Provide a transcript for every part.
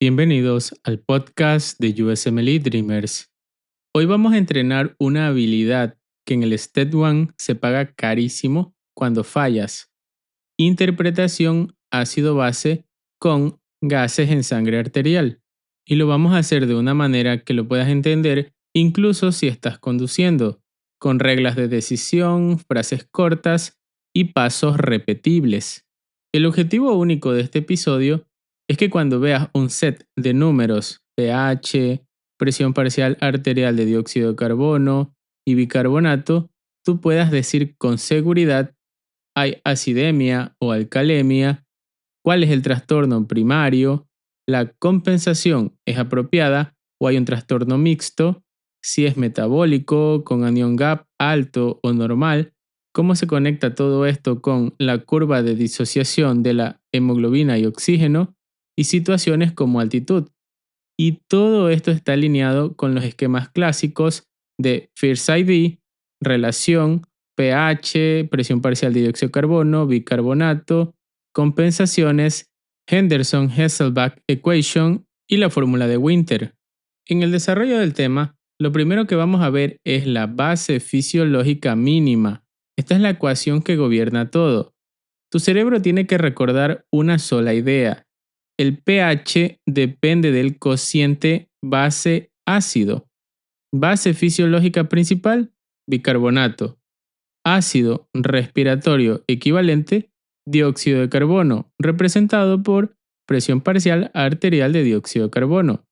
Bienvenidos al podcast de USMLE Dreamers. Hoy vamos a entrenar una habilidad que en el Step 1 se paga carísimo cuando fallas. Interpretación ácido-base con gases en sangre arterial. Y lo vamos a hacer de una manera que lo puedas entender incluso si estás conduciendo, con reglas de decisión, frases cortas y pasos repetibles. El objetivo único de este episodio es que cuando veas un set de números pH, presión parcial arterial de dióxido de carbono y bicarbonato, tú puedas decir con seguridad: ¿hay acidemia o alcalemia? ¿Cuál es el trastorno primario? ¿La compensación es apropiada o hay un trastorno mixto? Si es metabólico, con anion gap alto o normal. ¿Cómo se conecta todo esto con la curva de disociación de la hemoglobina y oxígeno? Y situaciones como altitud. Y todo esto está alineado con los esquemas clásicos de First ID, relación, pH, presión parcial de dióxido de carbono, bicarbonato, compensaciones, Henderson-Hasselbalch equation y la fórmula de Winter. En el desarrollo del tema, lo primero que vamos a ver es la base fisiológica mínima. Esta es la ecuación que gobierna todo. Tu cerebro tiene que recordar una sola idea. El pH depende del cociente base ácido. Base fisiológica principal, bicarbonato. Ácido respiratorio equivalente, dióxido de carbono, representado por presión parcial arterial de dióxido de carbono.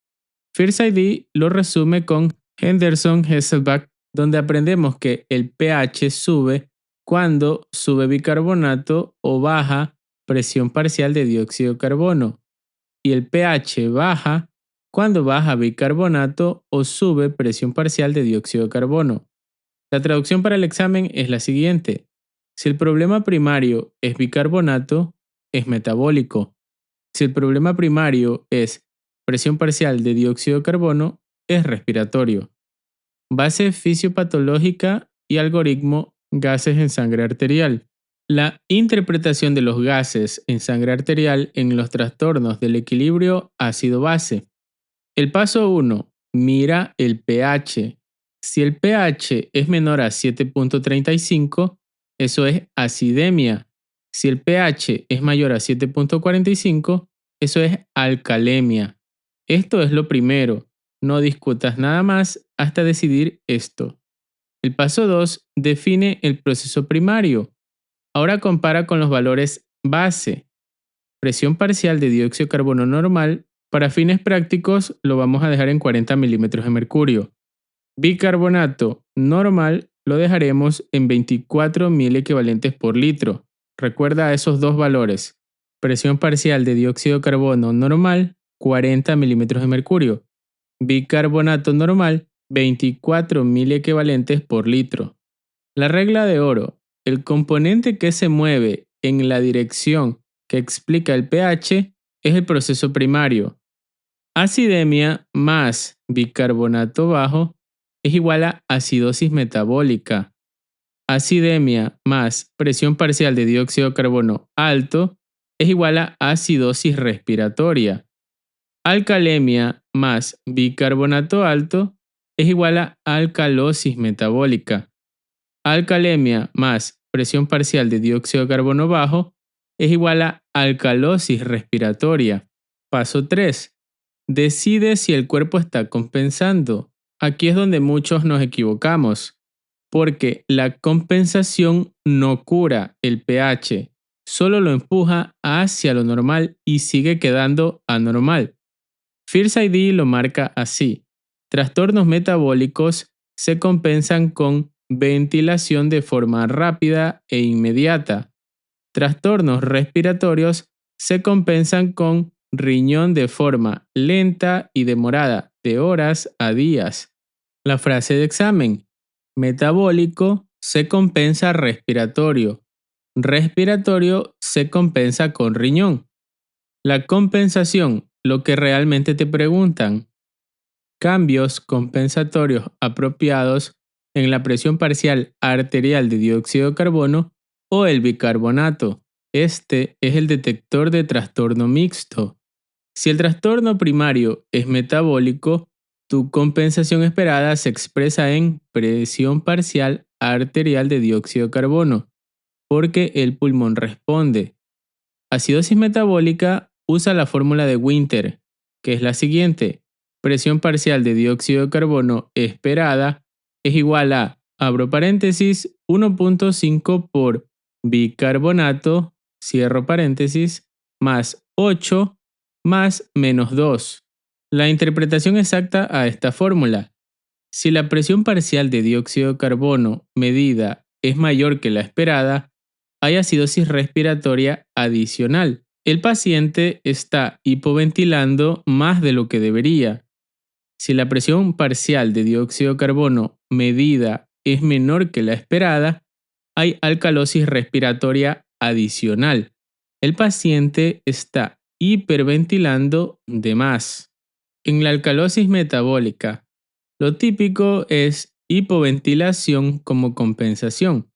First ID lo resume con Henderson-Hasselbalch, donde aprendemos que el pH sube cuando sube bicarbonato o baja presión parcial de dióxido de carbono, y el pH baja cuando baja bicarbonato o sube presión parcial de dióxido de carbono. La traducción para el examen es la siguiente: si el problema primario es bicarbonato, es metabólico. Si el problema primario es presión parcial de dióxido de carbono, es respiratorio. Base fisiopatológica y algoritmo gases en sangre arterial. La interpretación de los gases en sangre arterial en los trastornos del equilibrio ácido-base. El paso 1. Mira el pH. Si el pH es menor a 7.35, eso es acidemia. Si el pH es mayor a 7.45, eso es alcalemia. Esto es lo primero. No discutas nada más hasta decidir esto. El paso 2. Define el proceso primario. Ahora compara con los valores base. Presión parcial de dióxido de carbono normal, para fines prácticos lo vamos a dejar en 40 milímetros de mercurio. Bicarbonato normal lo dejaremos en 24 mil equivalentes por litro. Recuerda esos dos valores. Presión parcial de dióxido de carbono normal, 40 milímetros de mercurio. Bicarbonato normal, 24 mil equivalentes por litro. La regla de oro: el componente que se mueve en la dirección que explica el pH es el proceso primario. Acidemia más bicarbonato bajo es igual a acidosis metabólica. Acidemia más presión parcial de dióxido de carbono alto es igual a acidosis respiratoria. Alcalemia más bicarbonato alto es igual a alcalosis metabólica. Alcalemia más presión parcial de dióxido de carbono bajo es igual a alcalosis respiratoria. Paso 3. Decide si el cuerpo está compensando. Aquí es donde muchos nos equivocamos, porque la compensación no cura el pH, solo lo empuja hacia lo normal y sigue quedando anormal. First ID lo marca así: trastornos metabólicos se compensan con ventilación de forma rápida e inmediata. Trastornos respiratorios se compensan con riñón de forma lenta y demorada, de horas a días. La frase de examen: metabólico se compensa respiratorio. Respiratorio se compensa con riñón. La compensación, lo que realmente te preguntan: cambios compensatorios apropiados en la presión parcial arterial de dióxido de carbono o el bicarbonato. Este es el detector de trastorno mixto. Si el trastorno primario es metabólico, tu compensación esperada se expresa en presión parcial arterial de dióxido de carbono, porque el pulmón responde. Acidosis metabólica usa la fórmula de Winter, que es la siguiente. Presión parcial de dióxido de carbono esperada es igual a, abro paréntesis, 1.5 por bicarbonato, cierro paréntesis, más 8 más menos 2. La interpretación exacta a esta fórmula. Si la presión parcial de dióxido de carbono medida es mayor que la esperada, hay acidosis respiratoria adicional. El paciente está hipoventilando más de lo que debería. Si la presión parcial de dióxido de carbono medida es menor que la esperada, hay alcalosis respiratoria adicional. El paciente está hiperventilando de más. En la alcalosis metabólica, lo típico es hipoventilación como compensación.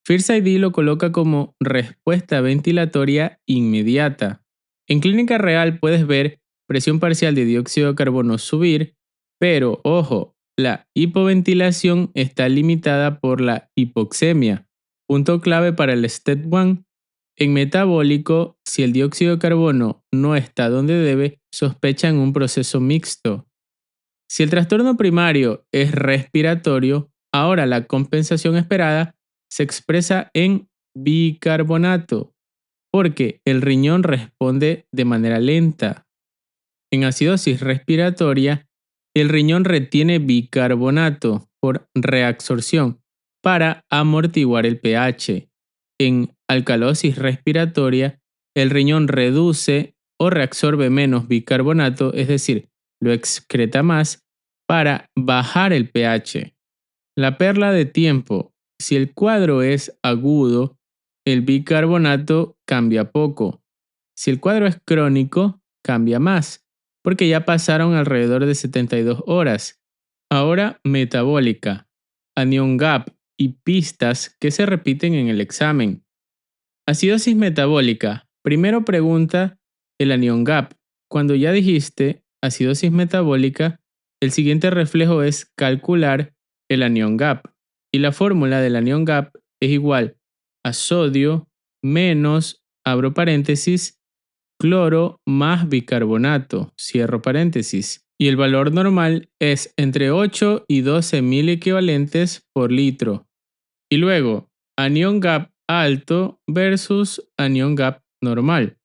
First ID lo coloca como respuesta ventilatoria inmediata. En clínica real puedes ver presión parcial de dióxido de carbono subir, pero ojo, la hipoventilación está limitada por la hipoxemia. Punto clave para el STEP 1. En metabólico, si el dióxido de carbono no está donde debe, sospechan un proceso mixto. Si el trastorno primario es respiratorio, ahora la compensación esperada se expresa en bicarbonato, porque el riñón responde de manera lenta. En acidosis respiratoria, el riñón retiene bicarbonato por reabsorción para amortiguar el pH. En alcalosis respiratoria, el riñón reduce o reabsorbe menos bicarbonato, es decir, lo excreta más para bajar el pH. La perla de tiempo. Si el cuadro es agudo, el bicarbonato cambia poco. Si el cuadro es crónico, cambia más, porque ya pasaron alrededor de 72 horas. Ahora, metabólica. Anion gap y pistas que se repiten en el examen. Acidosis metabólica. Primero pregunta el anion gap. Cuando ya dijiste acidosis metabólica, el siguiente reflejo es calcular el anion gap. Y la fórmula del anion gap es igual a sodio menos, abro paréntesis, cloro más bicarbonato, cierro paréntesis. Y el valor normal es entre 8 y 12 mil equivalentes por litro. Y luego, anion gap alto versus anion gap normal.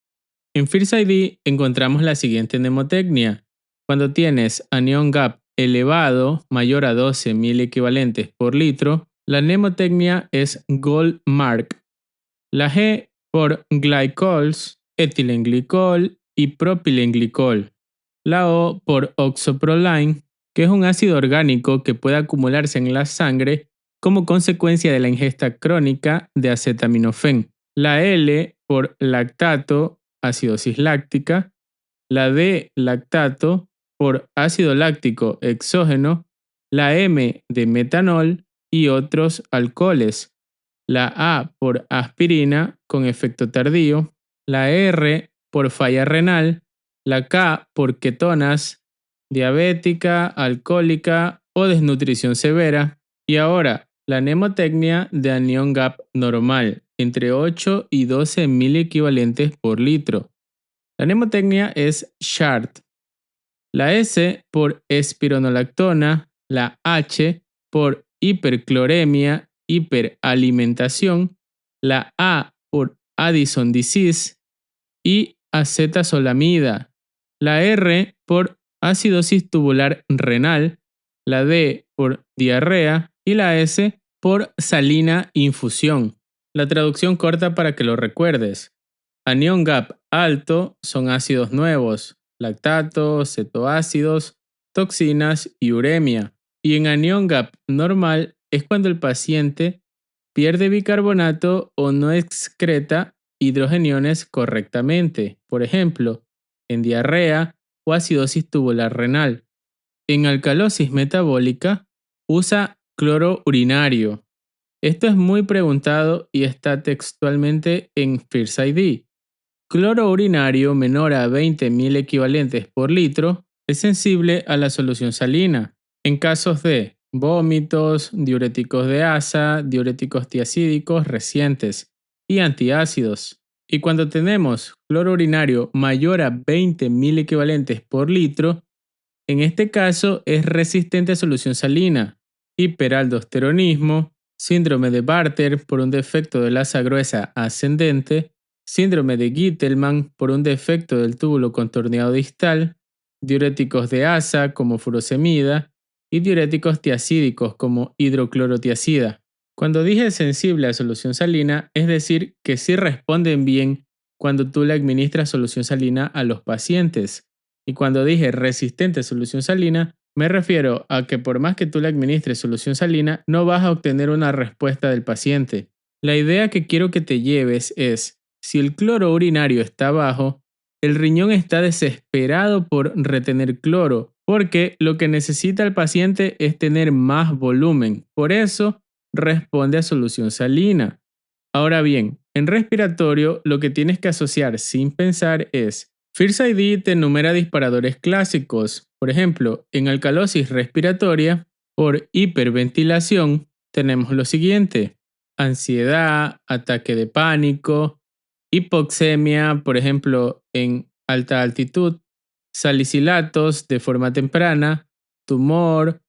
En First ID encontramos la siguiente mnemotecnia. Cuando tienes anion gap elevado mayor a 12.000 equivalentes por litro, la mnemotecnia es GOLD-MARK. La G por glycols, etilenglicol y propilenglicol. La O por oxoproline, que es un ácido orgánico que puede acumularse en la sangre como consecuencia de la ingesta crónica de acetaminofén. La L por lactato, acidosis láctica. La D lactato por ácido láctico exógeno. La M de metanol y otros alcoholes. La A por aspirina con efecto tardío. La R por falla renal. La K por ketonas, diabética, alcohólica o desnutrición severa. Y ahora, la mnemotecnia de anion gap normal, entre 8 y 12 mil equivalentes por litro. La mnemotecnia es SHART. La S por espironolactona, la H por hipercloremia, hiperalimentación, la A por Addison disease y acetazolamida, la R por acidosis tubular renal, la D por diarrea y la S por salina infusión. La traducción corta para que lo recuerdes. Anion gap alto son ácidos nuevos, lactatos, cetoácidos, toxinas y uremia. Y en anion gap normal es cuando el paciente pierde bicarbonato o no excreta hidrogeniones correctamente, por ejemplo, en diarrea o acidosis tubular renal. En alcalosis metabólica usa cloro urinario. Esto es muy preguntado y está textualmente en First ID. cloro urinario menor a 20.000 equivalentes por litro es sensible a la solución salina. En casos de vómitos, diuréticos de asa, diuréticos tiacídicos recientes y antiácidos. Y cuando tenemos cloro urinario mayor a 20.000 equivalentes por litro, en este caso es resistente a solución salina, hiperaldosteronismo, síndrome de Bartter por un defecto del asa gruesa ascendente, síndrome de Gitelman por un defecto del túbulo contorneado distal, diuréticos de asa como furosemida y diuréticos tiacídicos como hidroclorotiazida. Cuando dije sensible a solución salina, es decir, que sí responden bien cuando tú le administras solución salina a los pacientes. Y cuando dije resistente a solución salina, me refiero a que por más que tú le administres solución salina, no vas a obtener una respuesta del paciente. La idea que quiero que te lleves es, si el cloro urinario está bajo, el riñón está desesperado por retener cloro, porque lo que necesita el paciente es tener más volumen. Por eso, responde a solución salina. Ahora bien, en respiratorio, lo que tienes que asociar sin pensar es First ID te enumera disparadores clásicos. Por ejemplo, en alcalosis respiratoria, por hiperventilación, tenemos lo siguiente: ansiedad, ataque de pánico, hipoxemia, por ejemplo, en alta altitud, salicilatos de forma temprana, tumor,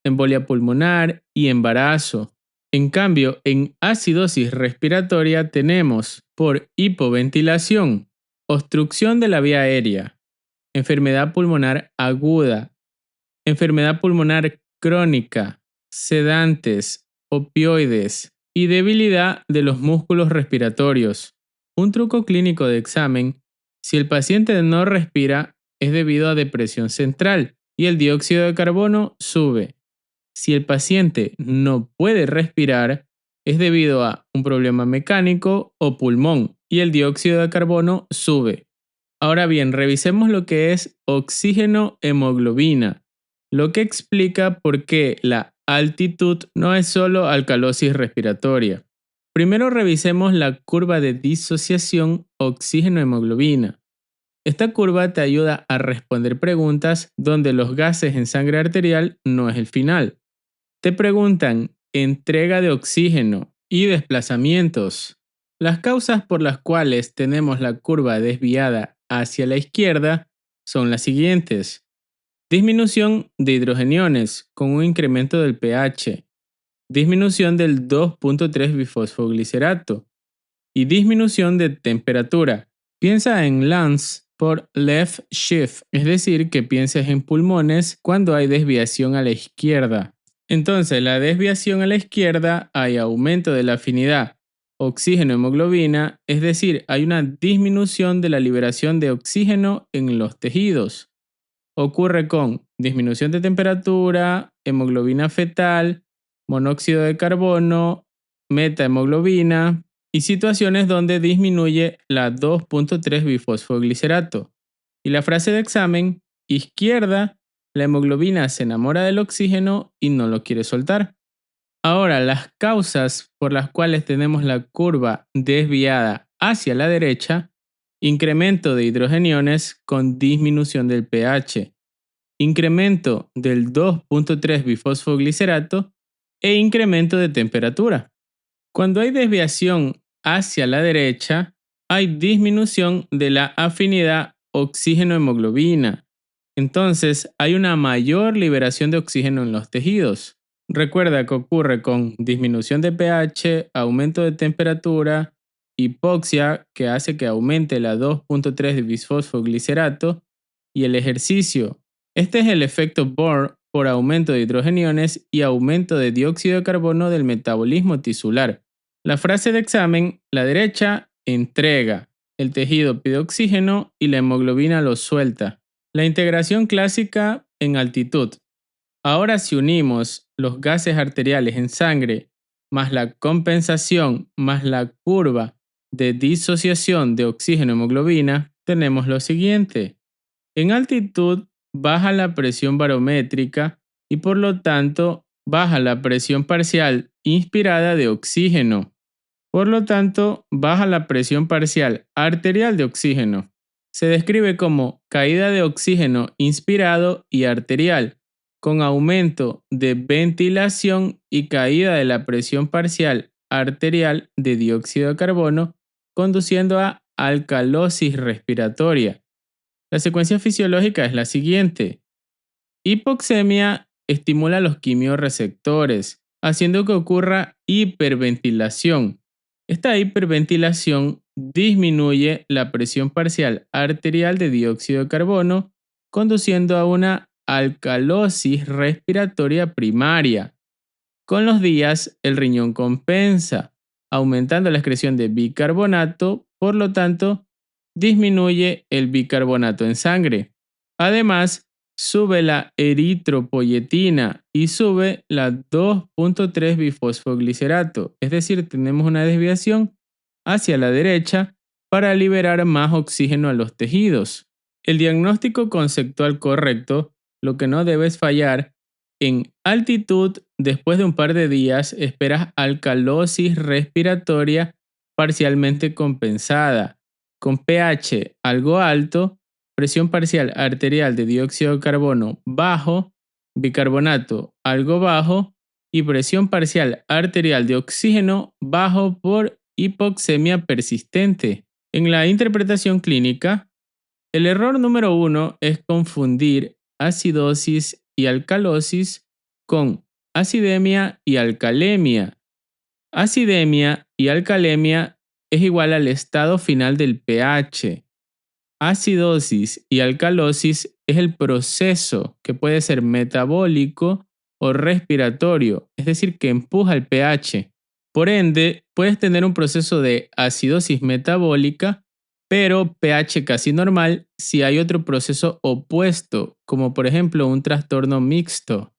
embolia pulmonar y embarazo. En cambio, en acidosis respiratoria tenemos por hipoventilación, obstrucción de la vía aérea, enfermedad pulmonar aguda, enfermedad pulmonar crónica, sedantes, opioides y debilidad de los músculos respiratorios. Un truco clínico de examen: si el paciente no respira, es debido a depresión central y el dióxido de carbono sube. Si el paciente no puede respirar, es debido a un problema mecánico o pulmón y el dióxido de carbono sube. Ahora bien, revisemos lo que es oxígeno hemoglobina, lo que explica por qué la altitud no es solo alcalosis respiratoria. Primero revisemos la curva de disociación oxígeno-hemoglobina. Esta curva te ayuda a responder preguntas donde los gases en sangre arterial no es el final. Te preguntan entrega de oxígeno y desplazamientos. Las causas por las cuales tenemos la curva desviada hacia la izquierda son las siguientes: disminución de hidrogeniones con un incremento del pH, disminución del 2.3 bifosfoglicerato y disminución de temperatura. Piensa en lungs por left shift, es decir, que pienses en pulmones cuando hay desviación a la izquierda. Entonces, la desviación a la izquierda, hay aumento de la afinidad oxígeno-hemoglobina, es decir, hay una disminución de la liberación de oxígeno en los tejidos. Ocurre con disminución de temperatura, hemoglobina fetal, monóxido de carbono, metahemoglobina y situaciones donde disminuye la 2.3 bifosfoglicerato. Y la frase de examen: izquierda, la hemoglobina se enamora del oxígeno y no lo quiere soltar. Ahora, las causas por las cuales tenemos la curva desviada hacia la derecha: incremento de hidrogeniones con disminución del pH, incremento del 2.3 bifosfoglicerato e incremento de temperatura. Cuando hay desviación hacia la derecha, hay disminución de la afinidad oxígeno-hemoglobina. Entonces, hay una mayor liberación de oxígeno en los tejidos. Recuerda que ocurre con disminución de pH, aumento de temperatura, hipoxia, que hace que aumente la 2.3 bisfosfoglicerato, y el ejercicio. Este es el efecto Bohr por aumento de hidrogeniones y aumento de dióxido de carbono del metabolismo tisular. La frase de examen: la derecha entrega, el tejido pide oxígeno y la hemoglobina lo suelta. La integración clásica en altitud. Ahora, si unimos los gases arteriales en sangre más la compensación más la curva de disociación de oxígeno-hemoglobina, tenemos lo siguiente: en altitud baja la presión barométrica y por lo tanto baja la presión parcial inspirada de oxígeno. Por lo tanto, baja la presión parcial arterial de oxígeno. Se describe como caída de oxígeno inspirado y arterial, con aumento de ventilación y caída de la presión parcial arterial de dióxido de carbono, conduciendo a alcalosis respiratoria. La secuencia fisiológica es la siguiente. Hipoxemia estimula los quimiorreceptores, haciendo que ocurra hiperventilación. Esta hiperventilación disminuye la presión parcial arterial de dióxido de carbono, conduciendo a una alcalosis respiratoria primaria. Con los días, el riñón compensa, aumentando la excreción de bicarbonato, por lo tanto, disminuye el bicarbonato en sangre. Además, sube la eritropoyetina y sube la 2,3 bifosfoglicerato, es decir, tenemos una desviación hacia la derecha para liberar más oxígeno a los tejidos. El diagnóstico conceptual correcto, lo que no debes fallar, en altitud, después de un par de días, esperas alcalosis respiratoria parcialmente compensada, con pH algo alto, presión parcial arterial de dióxido de carbono bajo, bicarbonato algo bajo y presión parcial arterial de oxígeno bajo por hipoxemia persistente. En la interpretación clínica, el error número 1 es confundir acidosis y alcalosis con acidemia y alcalemia. Acidemia y alcalemia es igual al estado final del pH. Acidosis y alcalosis es el proceso que puede ser metabólico o respiratorio, es decir, que empuja el pH. Por ende, puedes tener un proceso de acidosis metabólica, pero pH casi normal si hay otro proceso opuesto, como por ejemplo un trastorno mixto.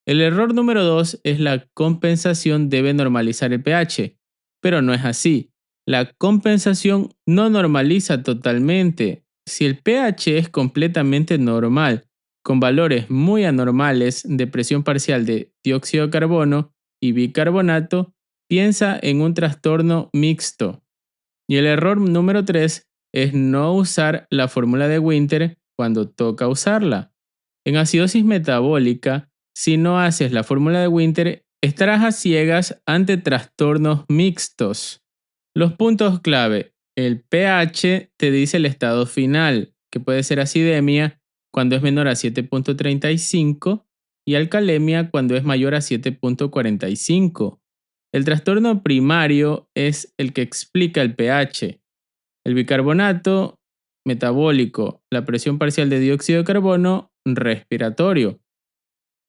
El error número 2 es la compensación debe normalizar el pH, pero no es así. La compensación no normaliza totalmente. Si el pH es completamente normal, con valores muy anormales de presión parcial de dióxido de carbono y bicarbonato, piensa en un trastorno mixto. Y el error número 3 es no usar la fórmula de Winter cuando toca usarla. En acidosis metabólica, si no haces la fórmula de Winter, estarás a ciegas ante trastornos mixtos. Los puntos clave. El pH te dice el estado final, que puede ser acidemia cuando es menor a 7,35 y alcalemia cuando es mayor a 7,45. El trastorno primario es el que explica el pH. El bicarbonato metabólico, la presión parcial de dióxido de carbono respiratorio.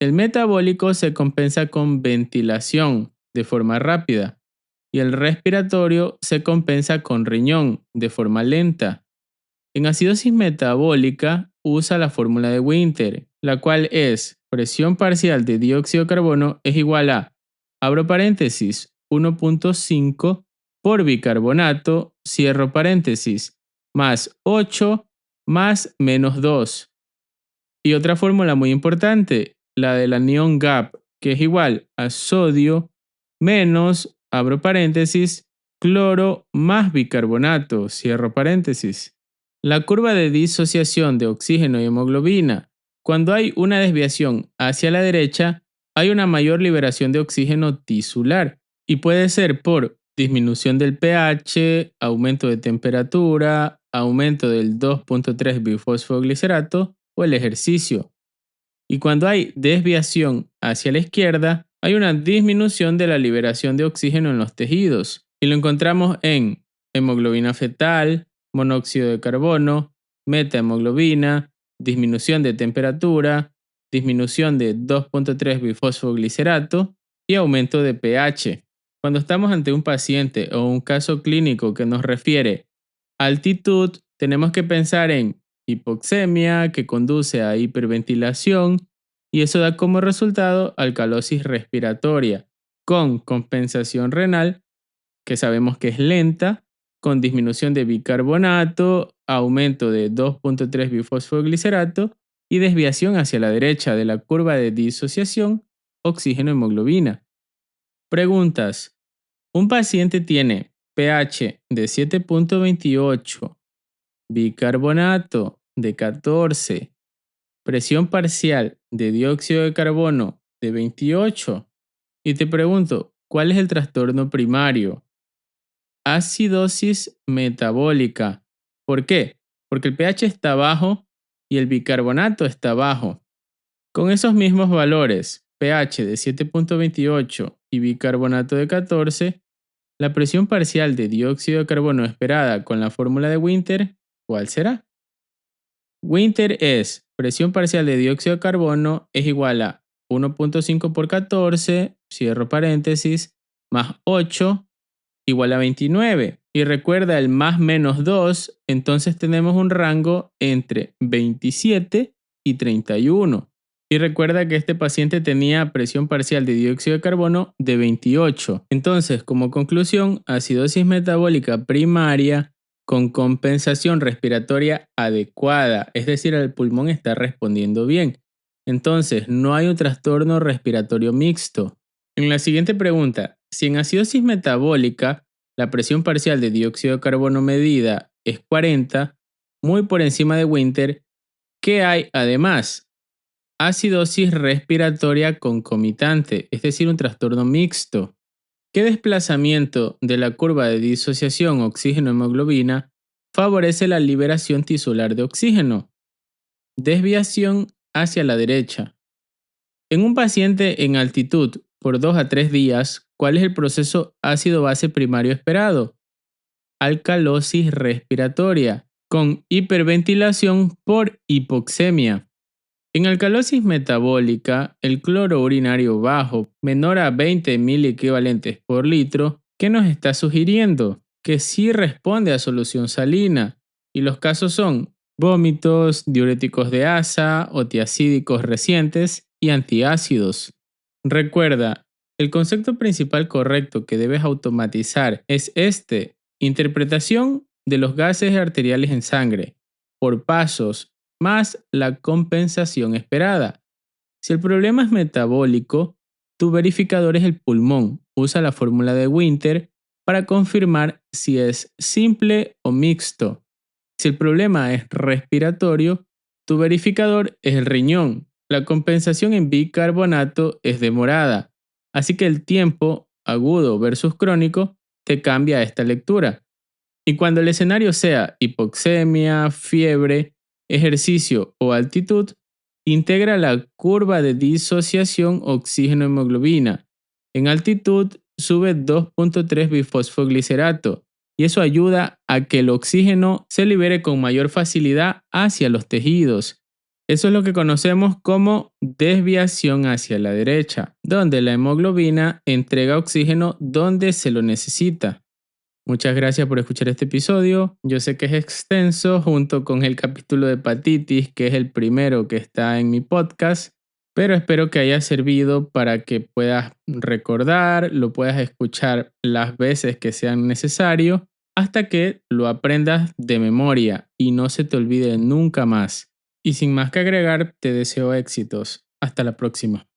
El metabólico se compensa con ventilación de forma rápida y el respiratorio se compensa con riñón de forma lenta. En acidosis metabólica usa la fórmula de Winter, la cual es presión parcial de dióxido de carbono es igual a, abro paréntesis, 1,5 por bicarbonato, cierro paréntesis, más 8 más menos 2. Y otra fórmula muy importante, la del anión GAP, que es igual a sodio menos, abro paréntesis, cloro más bicarbonato, cierro paréntesis. La curva de disociación de oxígeno y hemoglobina. Cuando hay una desviación hacia la derecha, hay una mayor liberación de oxígeno tisular y puede ser por disminución del pH, aumento de temperatura, aumento del 2,3 bifosfoglicerato o el ejercicio. Y cuando hay desviación hacia la izquierda, hay una disminución de la liberación de oxígeno en los tejidos. Y lo encontramos en hemoglobina fetal, monóxido de carbono, metahemoglobina, disminución de temperatura, disminución de 2,3 bifosfoglicerato y aumento de pH. Cuando estamos ante un paciente o un caso clínico que nos refiere a altitud, tenemos que pensar en hipoxemia que conduce a hiperventilación y eso da como resultado alcalosis respiratoria con compensación renal, que sabemos que es lenta, con disminución de bicarbonato, aumento de 2,3 bifosfoglicerato y desviación hacia la derecha de la curva de disociación oxígeno-hemoglobina. Preguntas. Un paciente tiene pH de 7.28, bicarbonato de 14, presión parcial de dióxido de carbono de 28 y te pregunto, ¿cuál es el trastorno primario? Acidosis metabólica. ¿Por qué? Porque el pH está bajo y el bicarbonato está bajo. Con esos mismos valores, pH de 7.28 y bicarbonato de 14, la presión parcial de dióxido de carbono esperada con la fórmula de Winter, ¿cuál será? Winter es presión parcial de dióxido de carbono es igual a 1.5 por 14, cierro paréntesis, más 8 igual a 29. Y recuerda el más menos 2, entonces tenemos un rango entre 27 y 31. Y recuerda que este paciente tenía presión parcial de dióxido de carbono de 28. Entonces, como conclusión, acidosis metabólica primaria con compensación respiratoria adecuada, es decir, el pulmón está respondiendo bien. Entonces, no hay un trastorno respiratorio mixto. En la siguiente pregunta, si en acidosis metabólica la presión parcial de dióxido de carbono medida es 40, muy por encima de Winter, ¿qué hay además? Acidosis respiratoria concomitante, es decir, un trastorno mixto. ¿Qué desplazamiento de la curva de disociación oxígeno-hemoglobina favorece la liberación tisular de oxígeno? Desviación hacia la derecha. En un paciente en altitud por 2 a 3 días, ¿cuál es el proceso ácido-base primario esperado? Alcalosis respiratoria, con hiperventilación por hipoxemia. En alcalosis metabólica, el cloro urinario bajo, menor a 20 miliequivalentes por litro, ¿qué nos está sugiriendo? Que sí responde a solución salina. Y los casos son vómitos, diuréticos de asa, otiacídicos recientes y antiácidos. Recuerda, el concepto principal correcto que debes automatizar es este: interpretación de los gases arteriales en sangre por pasos más la compensación esperada. Si el problema es metabólico, tu verificador es el pulmón. Usa la fórmula de Winter para confirmar si es simple o mixto. Si el problema es respiratorio, tu verificador es el riñón. La compensación en bicarbonato es demorada, así que el tiempo agudo versus crónico te cambia esta lectura. Y cuando el escenario sea hipoxemia, fiebre, ejercicio o altitud, integra la curva de disociación oxígeno-hemoglobina. En altitud sube 2.3 bifosfoglicerato y eso ayuda a que el oxígeno se libere con mayor facilidad hacia los tejidos. Eso es lo que conocemos como desviación hacia la derecha, donde la hemoglobina entrega oxígeno donde se lo necesita. Muchas gracias por escuchar este episodio. Yo sé que es extenso junto con el capítulo de hepatitis, que es el primero que está en mi podcast, pero espero que haya servido para que puedas recordar, lo puedas escuchar las veces que sean necesario, hasta que lo aprendas de memoria y no se te olvide nunca más. Y sin más que agregar, te deseo éxitos. Hasta la próxima.